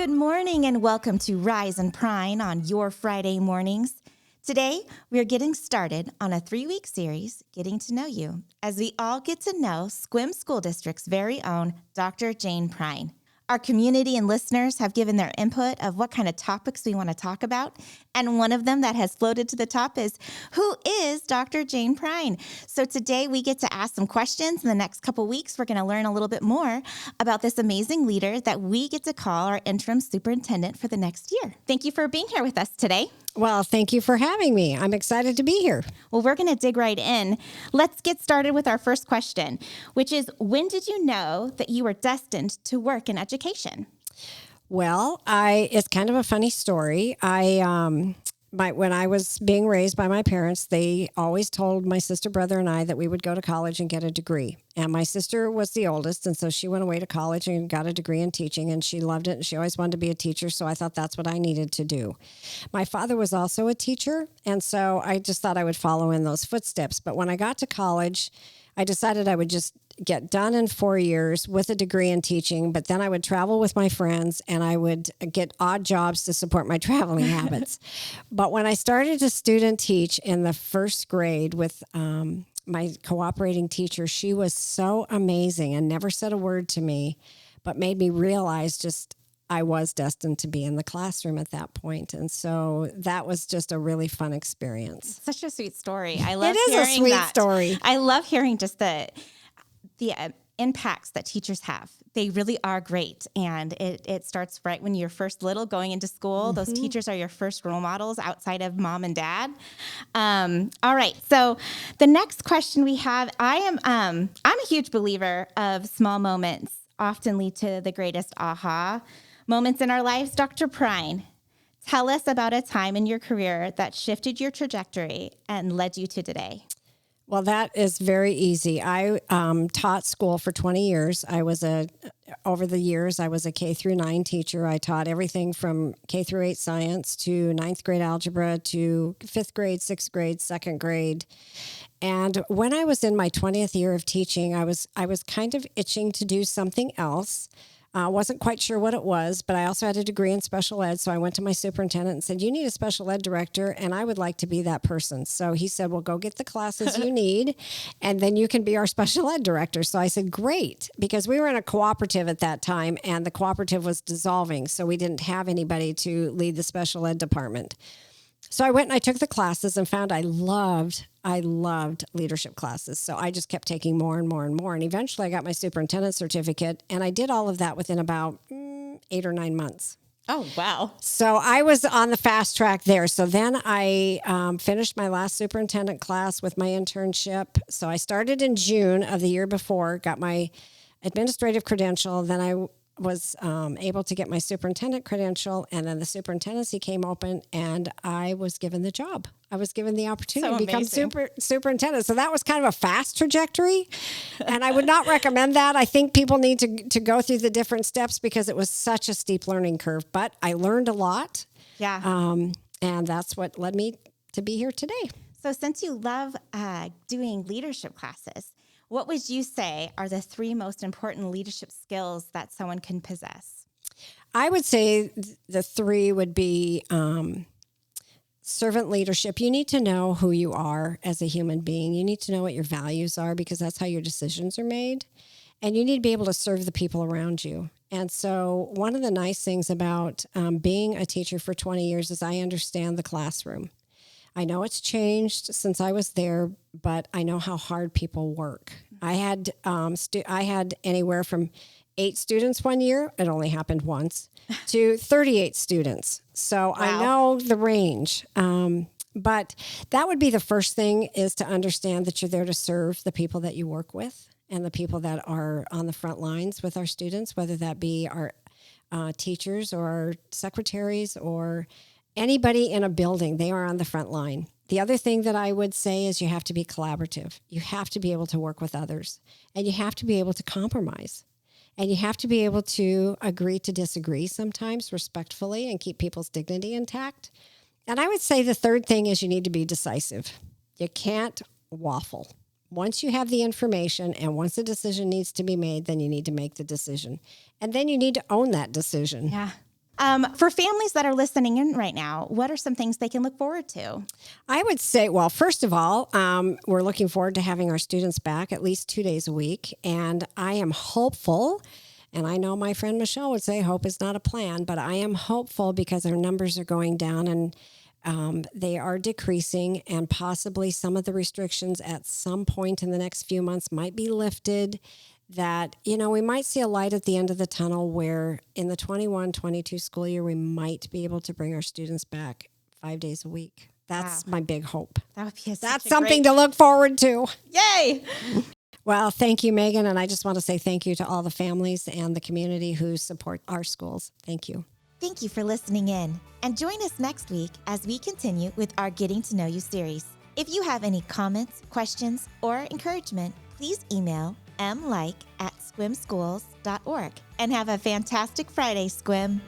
Good morning and welcome to Rise and Pryne on your Friday mornings. Today, we are getting started on a 3-week series, Getting to Know You, as we all get to know Sequim School District's very own Dr. Jane Pryne. Our community and listeners have given their input of what kind of topics we want to talk about, and one of them that has floated to the top is, who is Dr. Jane Pryne? So today we get to ask some questions. In the next couple weeks, we're going to learn a little bit more about this amazing leader that we get to call our interim superintendent for the next year. Thank you for being here with us today. Well, thank you for having me. I'm excited to be here. Well, we're going to dig right in. Let's get started with our first question, which is, when did you know that you were destined to work in education? Well, it's kind of a funny story. When I was being raised by my parents, they always told my sister, brother, and I that we would go to college and get a degree. And my sister was the oldest, and so she went away to college and got a degree in teaching, and she loved it, and she always wanted to be a teacher, so I thought that's what I needed to do. My father was also a teacher, and so I just thought I would follow in those footsteps. But when I got to college, I decided I would just get done in 4 years with a degree in teaching, but then I would travel with my friends and I would get odd jobs to support my traveling habits. But when I started to student teach in the first grade with my cooperating teacher, she was so amazing and never said a word to me, but made me realize just I was destined to be in the classroom at that point. And so that was just a really fun experience. Such a sweet story. I love hearing that. It is a sweet story. I love hearing just the impacts that teachers have. They really are great. And it starts right when you're first little going into school. Mm-hmm. Those teachers are your first role models outside of mom and dad. All right. So the next question we have, I'm a huge believer of small moments often lead to the greatest aha moments in our lives. Dr. Pryne, tell us about a time in your career that shifted your trajectory and led you to today. Well, that is very easy. I taught school for 20 years. Over the years, I was a K through 9 teacher. I taught everything from K through 8 science to 9th grade algebra to 5th grade, 6th grade, 2nd grade. And when I was in my 20th year of teaching, I was kind of itching to do something else. Wasn't quite sure what it was, but I also had a degree in special ed. So I went to my superintendent and said, you need a special ed director, and I would like to be that person. So he said, well, go get the classes you need, and then you can be our special ed director. So I said, great, because we were in a cooperative at that time, and the cooperative was dissolving. So we didn't have anybody to lead the special ed department. So I went and I took the classes and found I loved leadership classes. So I just kept taking more and more and more. And eventually I got my superintendent certificate, and I did all of that within about 8 or 9 months. Oh, wow. So I was on the fast track there. So then I finished my last superintendent class with my internship. So I started in June of the year before, got my administrative credential. Then I was able to get my superintendent credential, and then the superintendency came open, and I was given the job. I was given the opportunity to become superintendent. So that was kind of a fast trajectory, and I would not recommend that. I think people need to go through the different steps because it was such a steep learning curve, but I learned a lot. Yeah. And that's what led me to be here today. So since you love doing leadership classes, what would you say are the 3 most important leadership skills that someone can possess? I would say the 3 would be servant leadership. You need to know who you are as a human being. You need to know what your values are, because that's how your decisions are made. And you need to be able to serve the people around you. And so one of the nice things about being a teacher for 20 years is I understand the classroom. I know it's changed since I was there, but I know how hard people work. I had anywhere from 8 students one year, it only happened once, to 38 students. So wow. I know the range. But that would be the first thing, is to understand that you're there to serve the people that you work with and the people that are on the front lines with our students, whether that be our teachers or our secretaries or anybody in a building. They are on the front line. The other thing that I would say is you have to be collaborative. You have to be able to work with others, and you have to be able to compromise, and you have to be able to agree to disagree sometimes respectfully and keep people's dignity intact. And I would say the third thing is you need to be decisive. You can't waffle. Once you have the information and once a decision needs to be made, then you need to make the decision. And then you need to own that decision. Yeah. For families that are listening in right now, what are some things they can look forward to? I would say, well, first of all, we're looking forward to having our students back at least 2 days a week. And I am hopeful, and I know my friend Michelle would say hope is not a plan, but I am hopeful because our numbers are going down and they are decreasing, and possibly some of the restrictions at some point in the next few months might be lifted, that, we might see a light at the end of the tunnel where in the 21-22 school year, we might be able to bring our students back 5 days a week. That's my big hope. That would be That's something to look forward to. Yay! Well, thank you, Megan. And I just want to say thank you to all the families and the community who support our schools. Thank you. Thank you for listening in. And join us next week as we continue with our Getting to Know You series. If you have any comments, questions, or encouragement, please email mlike@sequimschools.org. And have a fantastic Friday, Sequim.